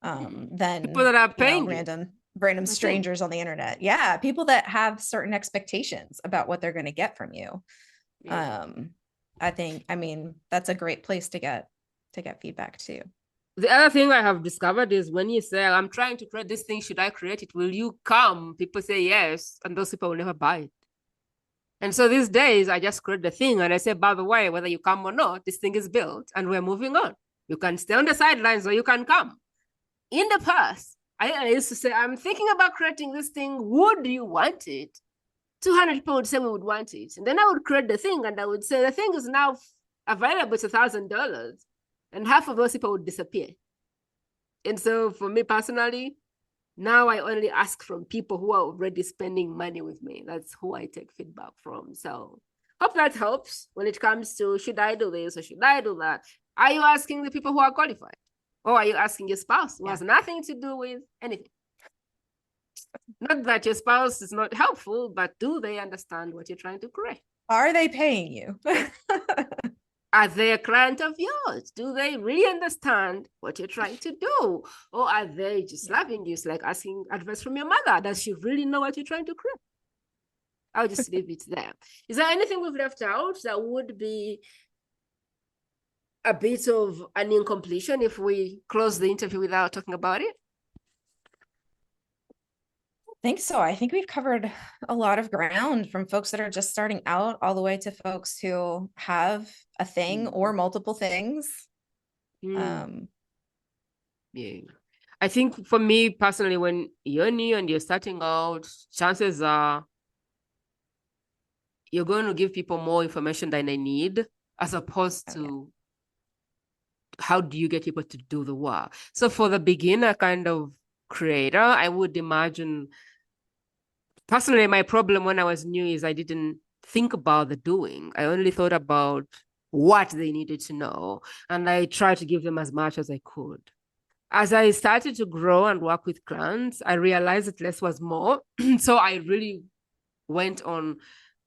than people that are paying random random strangers on the internet. Yeah, people that have certain expectations about what they're going to get from you. Yeah. I mean, that's a great place to get feedback too. The other thing I have discovered is when you say, I'm trying to create this thing, should I create it? Will you come? People say yes, and those people will never buy it. And so these days, I just create the thing and I say, by the way, whether you come or not, this thing is built and we're moving on. You can stay on the sidelines or you can come. In the past, I used to say, I'm thinking about creating this thing. Would you want it? 200 people would say we would want it. And then I would create the thing and I would say, the thing is now available. It's $1,000. And half of those people would disappear. And so for me personally, now I only ask from people who are already spending money with me. That's who I take feedback from. So hope that helps when it comes to, should I do this or should I do that? Are you asking the people who are qualified? Or are you asking your spouse who has nothing to do with anything? Not that your spouse is not helpful, but do they understand what you're trying to create? Are they paying you? Are they a client of yours? Do they really understand what you're trying to do? Or are they just loving you? It's like asking advice from your mother. Does she really know what you're trying to create? I'll just leave it there. Is there anything we've left out that would be a bit of an incompletion if we close the interview without talking about it? I think so. I think we've covered a lot of ground, from folks that are just starting out all the way to folks who have a thing or multiple things. Yeah. I think for me personally, when you're new and you're starting out, chances are you're going to give people more information than they need, as opposed to how do you get people to do the work. So for the beginner kind of creator, I would imagine, personally, my problem when I was new is I didn't think about the doing. I only thought about what they needed to know, and I tried to give them as much as I could. As I started to grow and work with clients, I realized that less was more. So I really went on,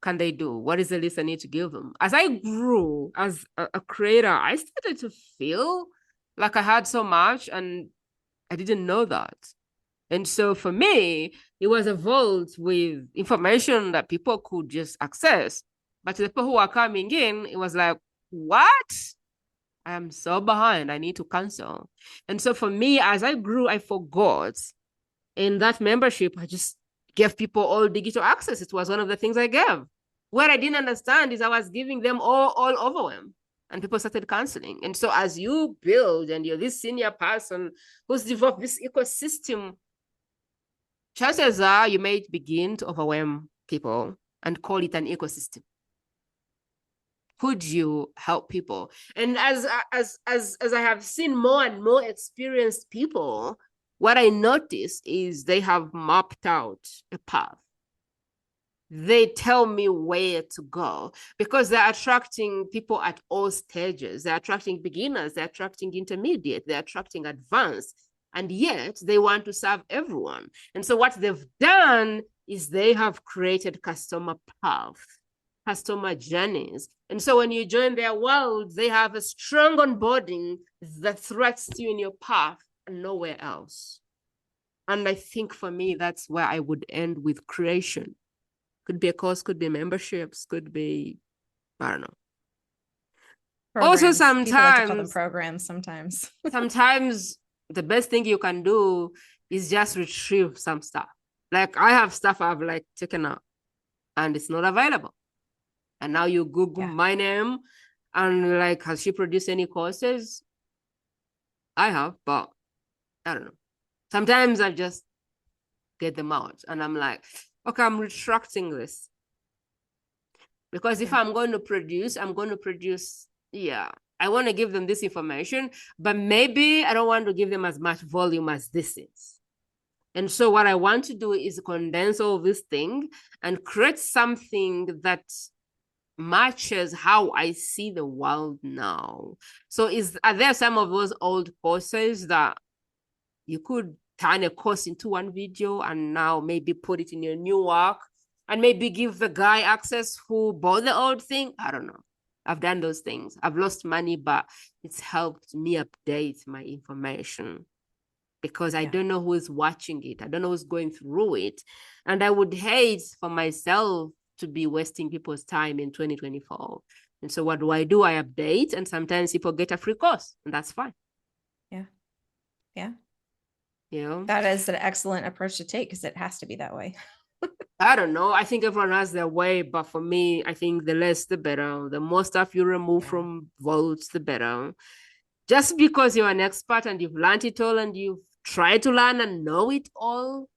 can they do? What is the list I need to give them? As I grew as a creator, I started to feel like I had so much and I didn't know that. And so for me, it was a vault with information that people could just access. But to the people who are coming in, it was like, what? I am so behind. I need to cancel. And so for me, as I grew, I forgot. In that membership, I just gave people all digital access. It was one of the things I gave. What I didn't understand is I was giving them all overwhelm, and people started canceling. And so as you build and you're this senior person who's developed this ecosystem, chances are you may begin to overwhelm people and call it an ecosystem. Could you help people? And as I have seen more and more experienced people, what I notice is they have mapped out a path. They tell me where to go because they're attracting people at all stages. They're attracting beginners, they're attracting intermediate, they're attracting advanced, and yet they want to serve everyone. And so what they've done is they have created customer paths, customer journeys. And so when you join their world, they have a strong onboarding that threats you in your path and nowhere else. And I think for me, that's where I would end with creation. Could be a course, could be memberships, could be, I don't know. Programs. Also, sometimes people like to call them programs. Sometimes the best thing you can do is just retrieve some stuff. Like I have stuff I've like taken out and it's not available. And now you Google my name and like, has she produced any courses? I have, but I don't know. Sometimes I just get them out and I'm like, okay, I'm retracting this. Because if I'm going to produce, I want to give them this information, but maybe I don't want to give them as much volume as this is. And so what I want to do is condense all this thing and create something that matches how I see the world now. So are there some of those old courses that you could turn a course into one video and now maybe put it in your new work and maybe give the guy access who bought the old thing? I don't know. I've done those things. I've lost money, but it's helped me update my information. because I don't know who is watching it. I don't know who's going through it. And I would hate for myself to be wasting people's time in 2024. And so what do? I update, and sometimes people get a free course, and that's fine. Yeah. Yeah. You know, that is an excellent approach to take, because it has to be that way. I don't know. I think everyone has their way, but for me, I think the less the better. The more stuff you remove from votes, the better. Just because you're an expert and you've learned it all and you've tried to learn and know it all,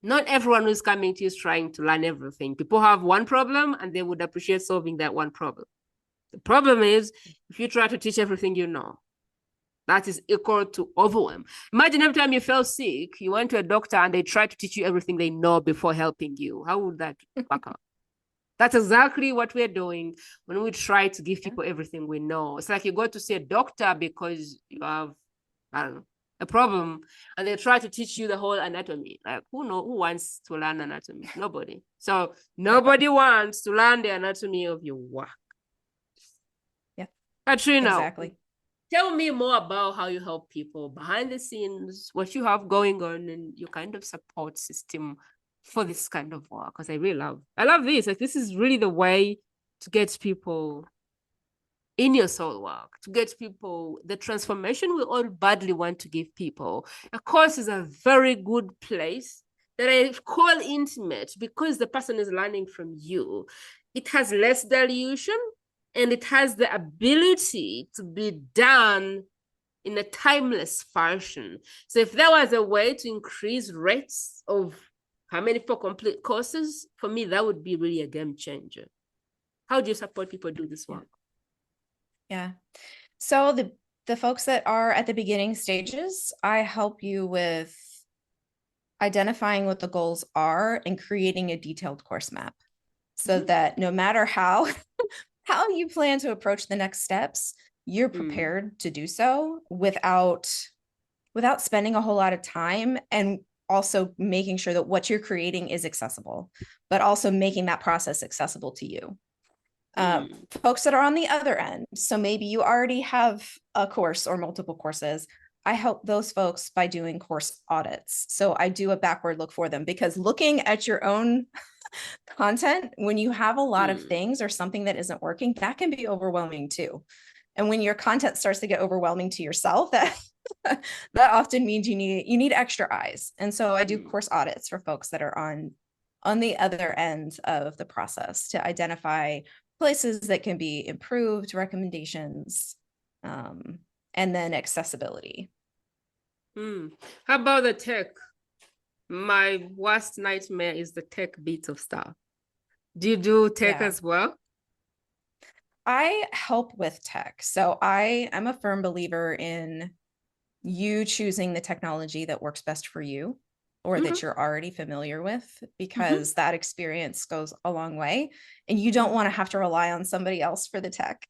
not everyone who's coming to you is trying to learn everything. People have one problem and they would appreciate solving that one problem. The problem is if you try to teach everything you know, that is equal to overwhelm. Imagine every time you fell sick, you went to a doctor and they try to teach you everything they know before helping you. How would that work out? That's exactly what we're doing when we try to give people everything we know. It's like you go to see a doctor because you have, I don't know, a problem, and they try to teach you the whole anatomy. Like, who wants to learn anatomy? Nobody. So nobody wants to learn the anatomy of your work. Yeah. Catrina, exactly. Tell me more about how you help people behind the scenes, what you have going on, and your kind of support system for this kind of work. Because I love this. Like, this is really the way to get people in your soul work, to get people the transformation we all badly want to give people. A course is a very good place that I call intimate because the person is learning from you. It has less dilution, and it has the ability to be done in a timeless fashion. So if there was a way to increase rates of how many people complete courses, for me, that would be really a game changer. How do you support people do this work? Yeah. So the folks that are at the beginning stages, I help you with identifying what the goals are and creating a detailed course map, so that no matter how you plan to approach the next steps, you're prepared to do so without spending a whole lot of time, and also making sure that what you're creating is accessible, but also making that process accessible to you. Folks that are on the other end, so maybe you already have a course or multiple courses, I help those folks by doing course audits. So I do a backward look for them, because looking at your own content, when you have a lot of things or something that isn't working, that can be overwhelming too. And when your content starts to get overwhelming to yourself, that often means you need extra eyes. And so I do course audits for folks that are on the other end of the process, to identify places that can be improved, recommendations, and then accessibility. How about the tech? My worst nightmare is the tech bit of stuff. Do you do tech as well? I help with tech. So I am a firm believer in you choosing the technology that works best for you, or that you're already familiar with, because that experience goes a long way, and you don't want to have to rely on somebody else for the tech.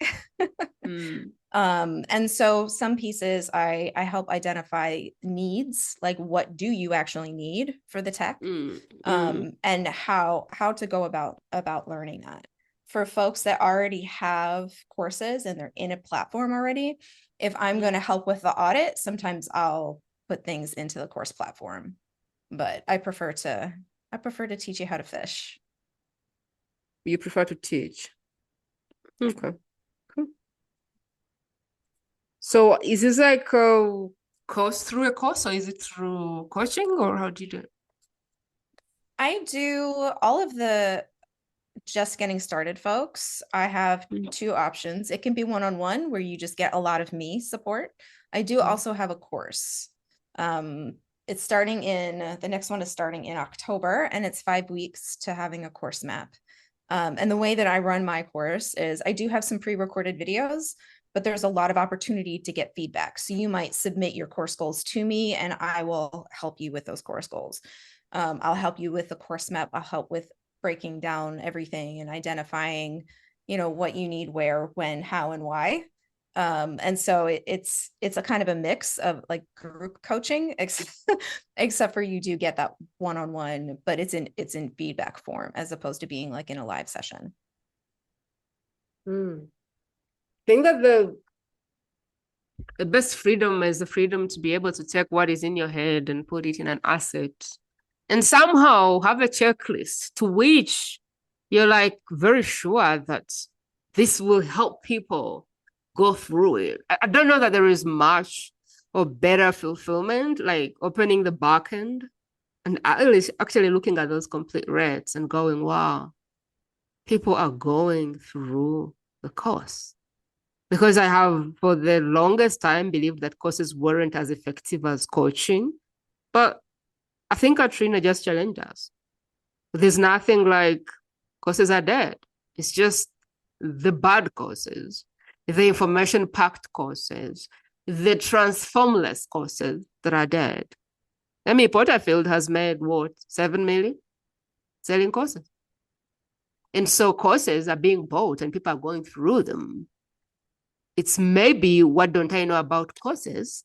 And so some pieces I help identify needs, like what do you actually need for the tech, and how to go about learning that. For folks that already have courses and they're in a platform already, if I'm going to help with the audit, sometimes I'll put things into the course platform, but I prefer to teach you how to fish. You prefer to teach. Okay. Cool. So is this like a course through a course, or is it through coaching, or how do you do it? I do all of the just getting started folks. I have two options. It can be one-on-one, where you just get a lot of me support. I do also have a course. It's starting the next one is starting in October, and it's 5 weeks to having a course map. And the way that I run my course is I do have some pre-recorded videos, but there's a lot of opportunity to get feedback. So you might submit your course goals to me, and I will help you with those course goals. I'll help you with the course map. I'll help with breaking down everything and identifying, what you need, where, when, how, and why. And so it's a kind of a mix of like group coaching, except for you do get that one-on-one, but it's in feedback form, as opposed to being like in a live session. I think that The best freedom is the freedom to be able to take what is in your head and put it in an asset and somehow have a checklist to which you're like very sure that this will help people go through it. I don't know that there is much or better fulfillment, like opening the back end and actually looking at those complete rates and going, wow, people are going through the course. Because I have, for the longest time, believed that courses weren't as effective as coaching. But I think Catrina just challenged us. There's nothing like courses are dead. It's just the bad courses, the information-packed courses, the transformless courses that are dead. Amy Porterfield has made, what, 7 million selling courses? And so courses are being bought and people are going through them. It's maybe what don't I know about courses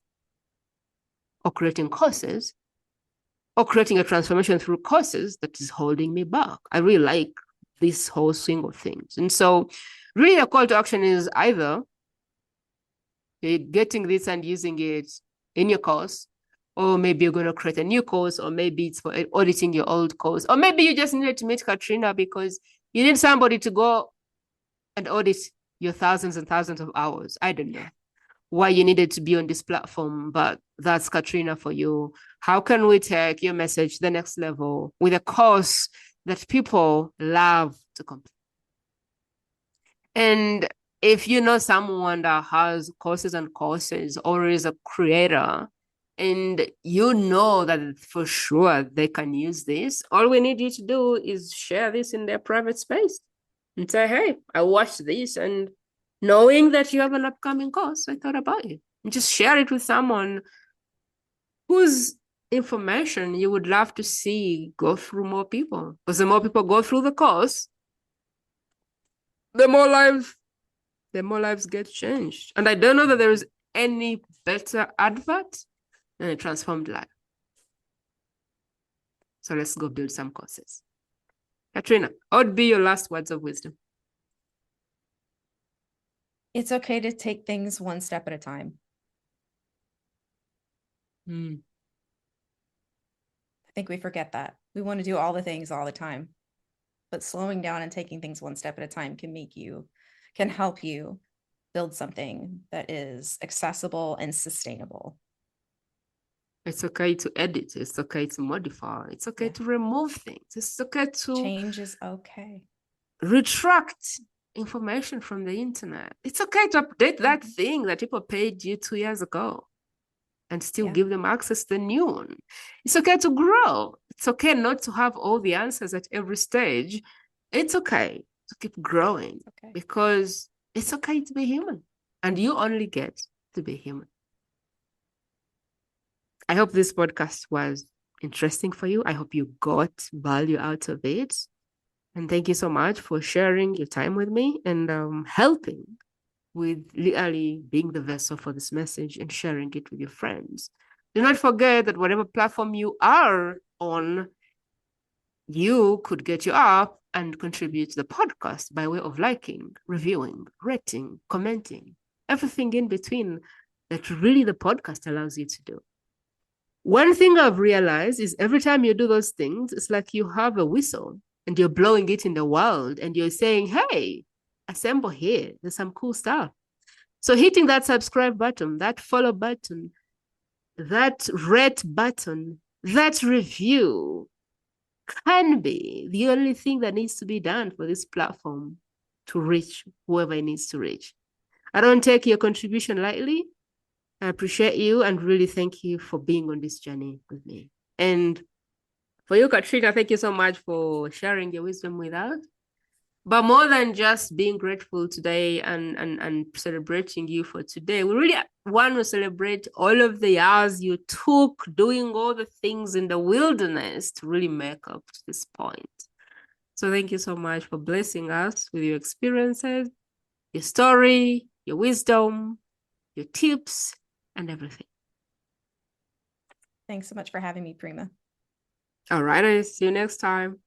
or creating courses or creating a transformation through courses that is holding me back. I really like this whole swing of things. And so really the call to action is either getting this and using it in your course, or maybe you're going to create a new course, or maybe it's for auditing your old course, or maybe you just needed to meet Catrina because you need somebody to go and audit your thousands and thousands of hours. I don't know why you needed to be on this platform, but that's Catrina for you. How can we take your message to the next level with a course that people love to complete? And if you know someone that has courses and courses or is a creator, and you know that for sure they can use this, all we need you to do is share this in their private space and say, hey, I watched this, and knowing that you have an upcoming course, I thought about you. And just share it with someone whose information you would love to see go through more people. Because the more people go through the course, the more lives get changed. And I don't know that there is any better advert than a transformed life. So let's go build some courses. Catrina, what would be your last words of wisdom? It's okay to take things one step at a time. I think we forget that. We want to do all the things all the time. But slowing down and taking things one step at a time can help you build something that is accessible and sustainable. It's okay to edit. It's okay to modify. It's okay to remove things. It's okay to change is okay. Retract information from the internet. It's okay to update that thing that people paid you 2 years ago and still give them access to the new one. It's okay to grow. It's okay not to have all the answers at every stage. It's okay to keep growing because it's okay to be human, and you only get to be human. I hope this podcast was interesting for you. I hope you got value out of it. And thank you so much for sharing your time with me and helping with literally being the vessel for this message and sharing it with your friends. Do not forget that whatever platform you are on, you could get you up and contribute to the podcast by way of liking, reviewing, rating, commenting, everything in between that really the podcast allows you to do. One thing I've realized is every time you do those things, it's like you have a whistle and you're blowing it in the world and you're saying, hey, assemble here. There's some cool stuff. So hitting that subscribe button, that follow button, that rate button, that review can be the only thing that needs to be done for this platform to reach whoever it needs to reach. I don't take your contribution lightly. I appreciate you and really thank you for being on this journey with me. And for you, Catrina, thank you so much for sharing your wisdom with us. But more than just being grateful today and celebrating you for today, we really want to celebrate all of the hours you took doing all the things in the wilderness to really make up to this point. So thank you so much for blessing us with your experiences, your story, your wisdom, your tips, and everything. Thanks so much for having me, Prima. All right, I'll see you next time.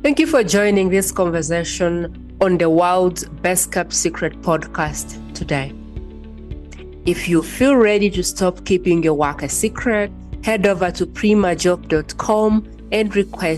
Thank you for joining this conversation on the world's best kept secret podcast today. If you feel ready to stop keeping your work a secret, head over to primajope.com and request